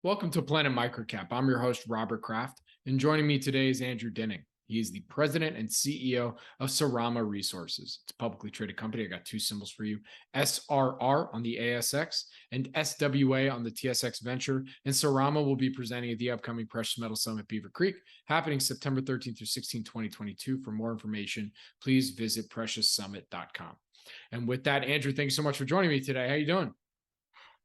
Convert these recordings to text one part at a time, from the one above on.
Welcome to Planet MicroCap. I'm your host, Robert Kraft, and joining me today is Andrew Dinning. He is the president and CEO of Sarama Resources. It's a publicly traded company. I got two symbols for you: SRR on the ASX and SWA on the TSX Venture. And Sarama will be presenting at the upcoming Precious Metal Summit Beaver Creek, happening September 13th through 16th, 2022. For more information, please visit precioussummit.com. And with that, Andrew, thanks so much for joining me today. How you doing?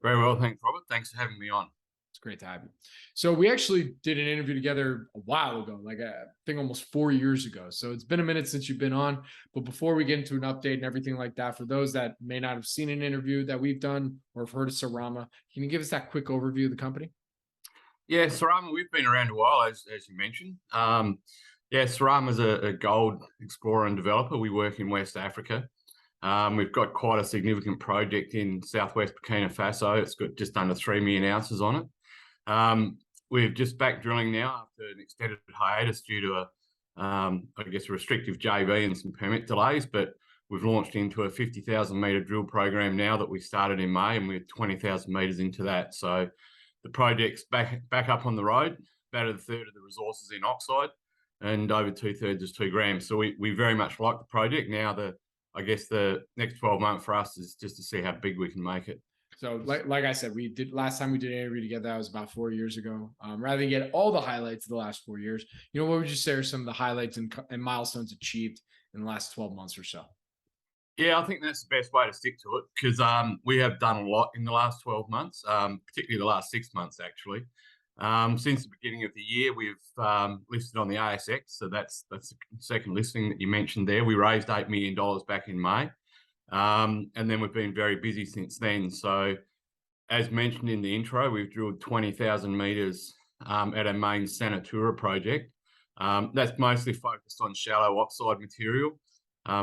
Very well, thanks, Robert. Thanks for having me on. It's great to have you. So we actually did an interview together a while ago, like I think almost 4 years ago. So it's been a minute since you've been on. But before we get into an update and everything like that, for those that may not have seen an interview that we've done or have heard of Sarama, can you give us that quick overview of the company? Yeah, Sarama, we've been around a while, as you mentioned. Sarama is a gold explorer and developer. We work in West Africa. We've got quite a significant project in southwest Burkina Faso. It's got just under 3 million ounces on it. We're just back drilling now after an extended hiatus due to a restrictive JV and some permit delays, but we've launched into a 50,000 metre drill program now that we started in May, and we're 20,000 metres into that. So the project's back up on the road, about a third of the resources in oxide and over 2/3 is 2 grams. So we very much like the project. Now the next 12 months for us is just to see how big we can make it. So like I said, last time we did an interview together, that was about 4 years ago. Rather than get all the highlights of the last 4 years, what would you say are some of the highlights and milestones achieved in the last 12 months or so? Yeah, I think that's the best way to stick to it, because we have done a lot in the last 12 months, particularly the last 6 months, actually. Since the beginning of the year, we've listed on the ASX. So that's the second listing that you mentioned there. We raised $8 million back in May. And then we've been very busy since then. So as mentioned in the intro, we've drilled 20,000 metres at our main Sanutura Project. That's mostly focused on shallow oxide material.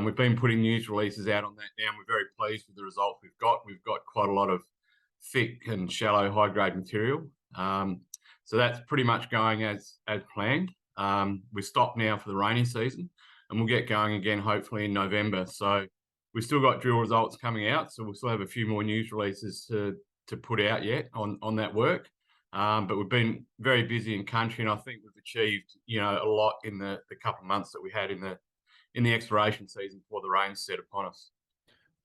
We've been putting news releases out on that now, and we're very pleased with the results we've got. We've got quite a lot of thick and shallow high-grade material. So that's pretty much going as planned. We're stopped now for the rainy season, and we'll get going again hopefully in November. So we've still got drill results coming out, so we'll still have a few more news releases to put out yet on that work. But we've been very busy in country, and I think we've achieved a lot in the couple of months that we had in the exploration season before the rains set upon us.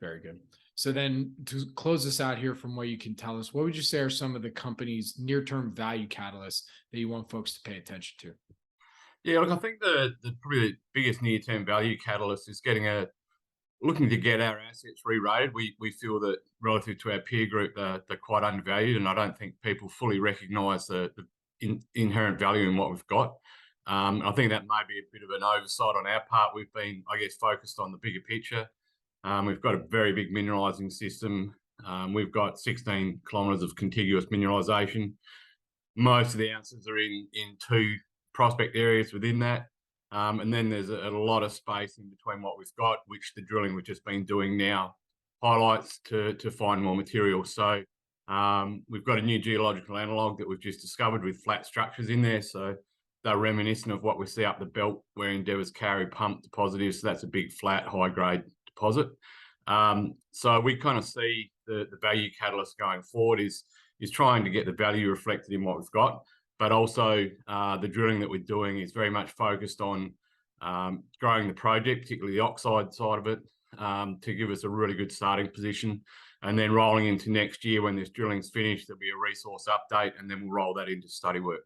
Very good. So then to close this out here, from what you can tell us, what would you say are some of the company's near-term value catalysts that you want folks to pay attention to? Yeah, look, I think the probably the biggest near-term value catalyst is looking to get our assets re-rated. We feel that relative to our peer group, they're quite undervalued, and I don't think people fully recognise the inherent value in what we've got. I think that may be a bit of an oversight on our part. We've been, focused on the bigger picture. We've got a very big mineralising system. We've got 16 kilometres of contiguous mineralisation. Most of the ounces are in 2 prospect areas within that. And then there's a lot of space in between what we've got, which the drilling we've just been doing now highlights to find more material. So we've got a new geological analogue that we've just discovered with flat structures in there. So they're reminiscent of what we see up the belt where Endeavour's Carry Pump deposit is. So that's a big, flat, high-grade deposit. So we kind of see the value catalyst going forward is trying to get the value reflected in what we've got. But also the drilling that we're doing is very much focused on growing the project, particularly the oxide side of it, to give us a really good starting position. And then rolling into next year, when this drilling's finished, there'll be a resource update, and then we'll roll that into study work.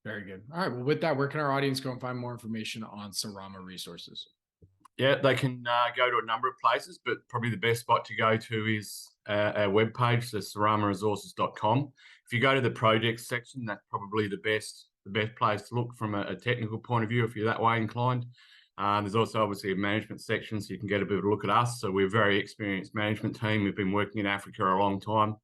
Very good. All right. Well, with that, where can our audience go and find more information on Sarama Resources? Yeah, they can go to a number of places, but probably the best spot to go to is our webpage, so saramaresources.com. If you go to the projects section, that's probably the best place to look from a technical point of view if you're that way inclined. There's also obviously a management section, so you can get a bit of a look at us. So we're a very experienced management team. We've been working in Africa a long time,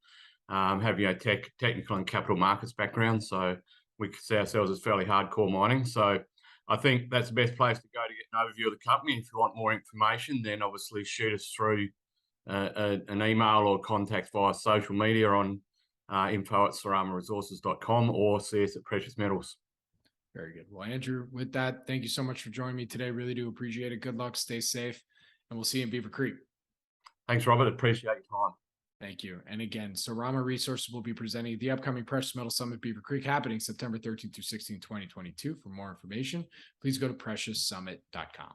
have technical and capital markets background. So we see ourselves as fairly hardcore mining. So I think that's the best place to go to get an overview of the company. If you want more information, then obviously shoot us through an email or contact via social media on info@saramaresources.com or see us at Precious Metals. Very good. Well, Andrew, with that, thank you so much for joining me today. Really do appreciate it. Good luck. Stay safe. And we'll see you in Beaver Creek. Thanks, Robert. Appreciate your time. Thank you. And again, Sarama Resources will be presenting at the upcoming Precious Metal Summit Beaver Creek happening September 13th through 16th, 2022. For more information, please go to precioussummit.com.